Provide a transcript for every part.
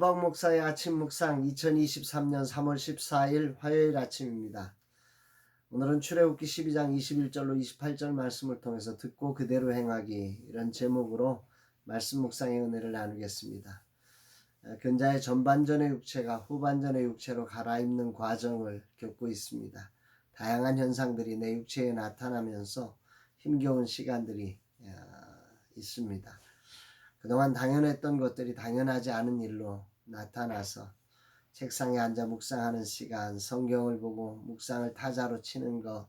박 목사의 아침 묵상 2023년 3월 14일 화요일 아침입니다. 오늘은 출애굽기 12장 21절로 28절 말씀을 통해서 듣고 그대로 행하기 이런 제목으로 말씀 묵상의 은혜를 나누겠습니다. 근자의 전반전의 육체가 후반전의 육체로 갈아입는 과정을 겪고 있습니다. 다양한 현상들이 내 육체에 나타나면서 힘겨운 시간들이 있습니다. 그동안 당연했던 것들이 당연하지 않은 일로 나타나서 책상에 앉아 묵상하는 시간, 성경을 보고 묵상을 타자로 치는 것,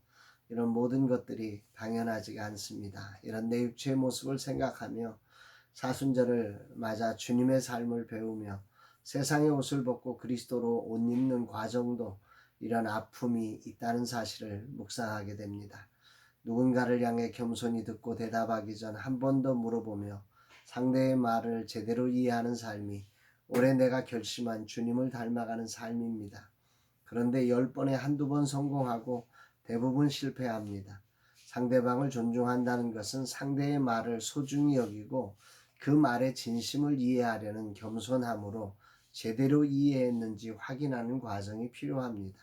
이런 모든 것들이 당연하지가 않습니다. 이런 내 육체의 모습을 생각하며 사순절을 맞아 주님의 삶을 배우며 세상의 옷을 벗고 그리스도로 옷 입는 과정도 이런 아픔이 있다는 사실을 묵상하게 됩니다. 누군가를 향해 겸손히 듣고 대답하기 전 한 번 더 물어보며 상대의 말을 제대로 이해하는 삶이 올해 내가 결심한 주님을 닮아가는 삶입니다. 그런데 10번에 한두 번 성공하고 대부분 실패합니다. 상대방을 존중한다는 것은 상대의 말을 소중히 여기고 그 말의 진심을 이해하려는 겸손함으로 제대로 이해했는지 확인하는 과정이 필요합니다.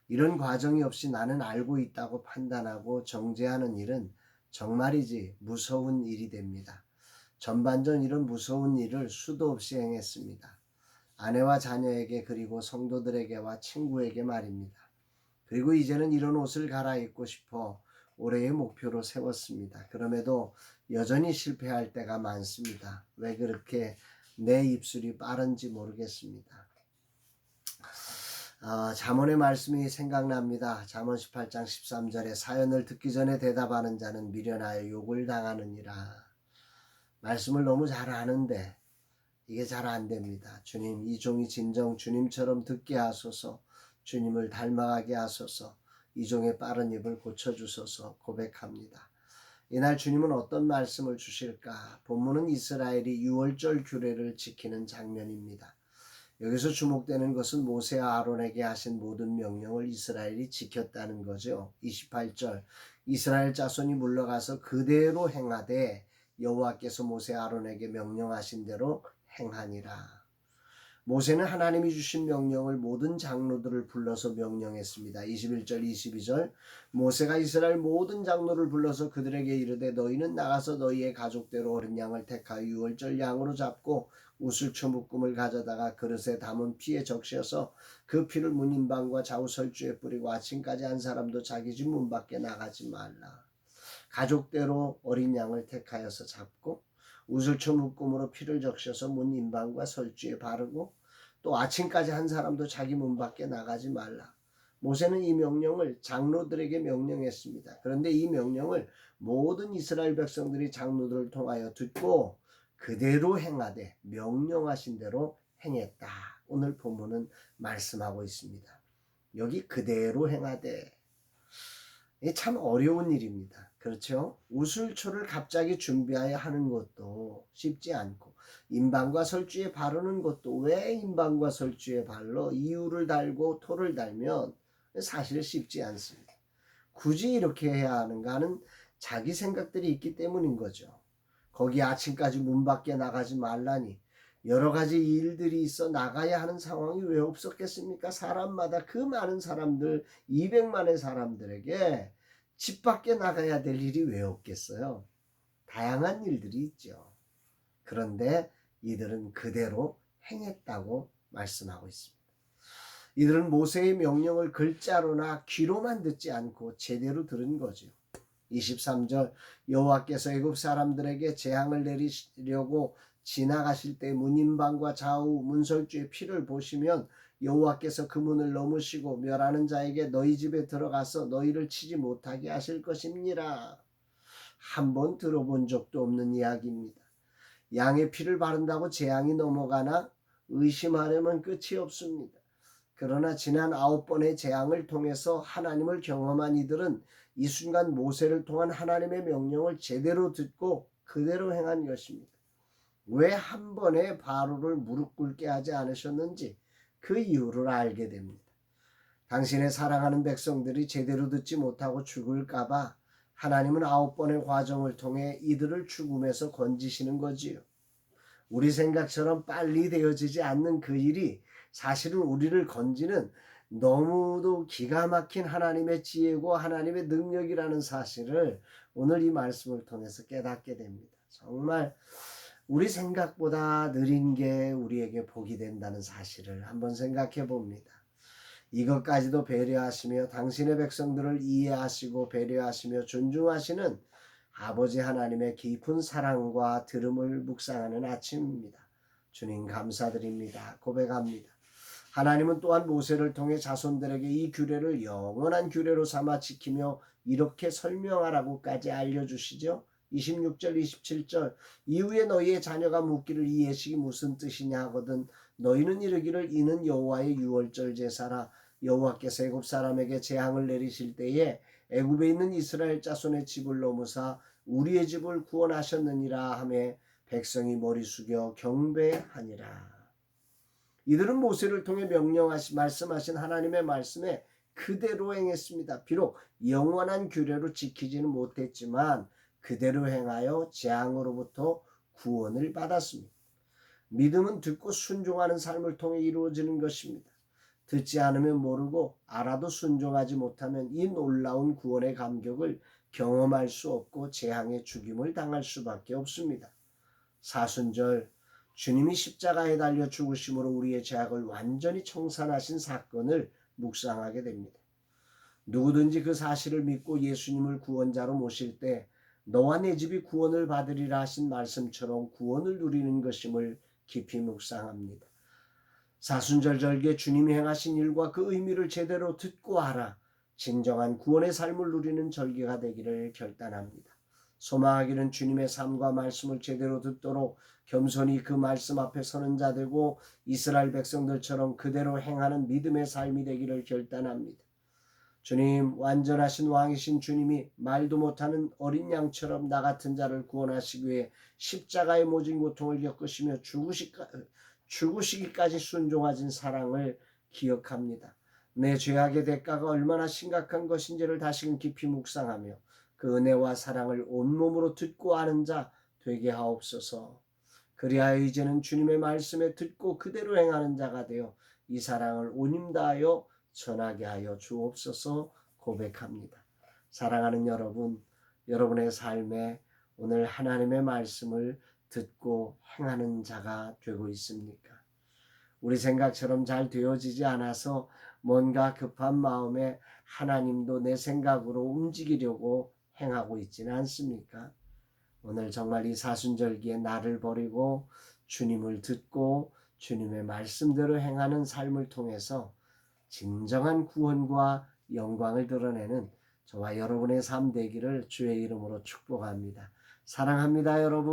이런 과정이 없이 나는 알고 있다고 판단하고 정죄하는 일은 정말이지 무서운 일이 됩니다. 전반전 이런 무서운 일을 수도 없이 행했습니다. 아내와 자녀에게 그리고 성도들에게와 친구에게 말입니다. 그리고 이제는 이런 옷을 갈아입고 싶어 올해의 목표로 세웠습니다. 그럼에도 여전히 실패할 때가 많습니다. 왜 그렇게 내 입술이 빠른지 모르겠습니다. 잠언의 말씀이 생각납니다. 잠언 18장 13절에 사연을 듣기 전에 대답하는 자는 미련하여 욕을 당하느니라. 말씀을 너무 잘 아는데 이게 잘 안 됩니다. 주님, 이 종이 진정 주님처럼 듣게 하소서, 주님을 닮아가게 하소서, 이 종의 빠른 입을 고쳐주소서 고백합니다. 이날 주님은 어떤 말씀을 주실까? 본문은 이스라엘이 유월절 규례를 지키는 장면입니다. 여기서 주목되는 것은 모세와 아론에게 하신 모든 명령을 이스라엘이 지켰다는 거죠. 28절, 이스라엘 자손이 물러가서 그대로 행하되 여호와께서 모세 아론에게 명령하신 대로 행하니라. 모세는 하나님이 주신 명령을 모든 장로들을 불러서 명령했습니다. 21절 22절 모세가 이스라엘 모든 장로를 불러서 그들에게 이르되 너희는 나가서 너희의 가족대로 어린 양을 택하여 유월절 양으로 잡고 우슬초 묶음을 가져다가 그릇에 담은 피에 적셔서 그 피를 문인방과 좌우설주에 뿌리고 아침까지 한 사람도 자기 집 문 밖에 나가지 말라. 가족대로 어린 양을 택하여서 잡고 우슬초 묶음으로 피를 적셔서 문 인방과 설주에 바르고 또 아침까지 한 사람도 자기 문 밖에 나가지 말라. 모세는 이 명령을 장로들에게 명령했습니다. 그런데 이 명령을 모든 이스라엘 백성들이 장로들을 통하여 듣고 그대로 행하되 명령하신 대로 행했다. 오늘 본문은 말씀하고 있습니다. 여기 그대로 행하되 참 어려운 일입니다. 그렇죠? 우슬초를 갑자기 준비하여 하는 것도 쉽지 않고 인방과 설주에 바르는 것도 왜 인방과 설주에 발라 이유를 달고 토를 달면 사실 쉽지 않습니다. 굳이 이렇게 해야 하는가 하는 자기 생각들이 있기 때문인 거죠. 거기 아침까지 문 밖에 나가지 말라니 여러 가지 일들이 있어 나가야 하는 상황이 왜 없었겠습니까? 사람마다 그 많은 사람들 200만의 사람들에게 집 밖에 나가야 될 일이 왜 없겠어요? 다양한 일들이 있죠. 그런데 이들은 그대로 행했다고 말씀하고 있습니다. 이들은 모세의 명령을 글자로나 귀로만 듣지 않고 제대로 들은 거죠. 23절 여호와께서 애굽 사람들에게 재앙을 내리려고 지나가실 때 문인방과 좌우 문설주의 피를 보시면 여호와께서 그 문을 넘으시고 멸하는 자에게 너희 집에 들어가서 너희를 치지 못하게 하실 것입니다. 한번 들어본 적도 없는 이야기입니다. 양의 피를 바른다고 재앙이 넘어가나 의심하려면 끝이 없습니다. 그러나 지난 9번의 재앙을 통해서 하나님을 경험한 이들은 이 순간 모세를 통한 하나님의 명령을 제대로 듣고 그대로 행한 것입니다. 왜 한 번에 바로를 무릎 꿇게 하지 않으셨는지 그 이유를 알게 됩니다. 당신의 사랑하는 백성들이 제대로 듣지 못하고 죽을까 봐 하나님은 9번의 과정을 통해 이들을 죽음에서 건지시는 거지요. 우리 생각처럼 빨리 되어지지 않는 그 일이 사실은 우리를 건지는 너무도 기가 막힌 하나님의 지혜고 하나님의 능력이라는 사실을 오늘 이 말씀을 통해서 깨닫게 됩니다. 정말 우리 생각보다 느린 게 우리에게 복이 된다는 사실을 한번 생각해 봅니다. 이것까지도 배려하시며 당신의 백성들을 이해하시고 배려하시며 존중하시는 아버지 하나님의 깊은 사랑과 들음을 묵상하는 아침입니다. 주님 감사드립니다. 고백합니다. 하나님은 또한 모세를 통해 자손들에게 이 규례를 영원한 규례로 삼아 지키며 이렇게 설명하라고까지 알려주시죠. 26절 27절 이후에 너희의 자녀가 묻기를 이 예식이 무슨 뜻이냐 하거든 너희는 이르기를 이는 여호와의 유월절 제사라. 여호와께서 애굽 사람에게 재앙을 내리실 때에 애굽에 있는 이스라엘 자손의 집을 넘으사 우리의 집을 구원하셨느니라 하매 백성이 머리 숙여 경배하니라. 이들은 모세를 통해 말씀하신 하나님의 말씀에 그대로 행했습니다. 비록 영원한 규례로 지키지는 못했지만 그대로 행하여 재앙으로부터 구원을 받았습니다. 믿음은 듣고 순종하는 삶을 통해 이루어지는 것입니다. 듣지 않으면 모르고 알아도 순종하지 못하면 이 놀라운 구원의 감격을 경험할 수 없고 재앙의 죽임을 당할 수밖에 없습니다. 사순절 주님이 십자가에 달려 죽으심으로 우리의 죄악을 완전히 청산하신 사건을 묵상하게 됩니다. 누구든지 그 사실을 믿고 예수님을 구원자로 모실 때 너와 내 집이 구원을 받으리라 하신 말씀처럼 구원을 누리는 것임을 깊이 묵상합니다. 사순절 절기에 주님이 행하신 일과 그 의미를 제대로 듣고 알아 진정한 구원의 삶을 누리는 절기가 되기를 결단합니다. 소망하기는 주님의 삶과 말씀을 제대로 듣도록 겸손히 그 말씀 앞에 서는 자 되고 이스라엘 백성들처럼 그대로 행하는 믿음의 삶이 되기를 결단합니다. 주님, 완전하신 왕이신 주님이 말도 못하는 어린 양처럼 나 같은 자를 구원하시기 위해 십자가의 모진 고통을 겪으시며 죽으시기까지 순종하신 사랑을 기억합니다. 내 죄악의 대가가 얼마나 심각한 것인지를 다시금 깊이 묵상하며 그 은혜와 사랑을 온몸으로 듣고 아는 자 되게 하옵소서. 그리하여 이제는 주님의 말씀에 듣고 그대로 행하는 자가 되어 이 사랑을 온 힘 다하여 전하게 하여 주옵소서. 고백합니다. 사랑하는 여러분, 여러분의 삶에 오늘 하나님의 말씀을 듣고 행하는 자가 되고 있습니까? 우리 생각처럼 잘 되어지지 않아서 뭔가 급한 마음에 하나님도 내 생각으로 움직이려고 행하고 있지는 않습니까? 오늘 정말 이 사순절기에 나를 버리고 주님을 듣고 주님의 말씀대로 행하는 삶을 통해서 진정한 구원과 영광을 드러내는 저와 여러분의 삶 되기를 주의 이름으로 축복합니다. 사랑합니다, 여러분.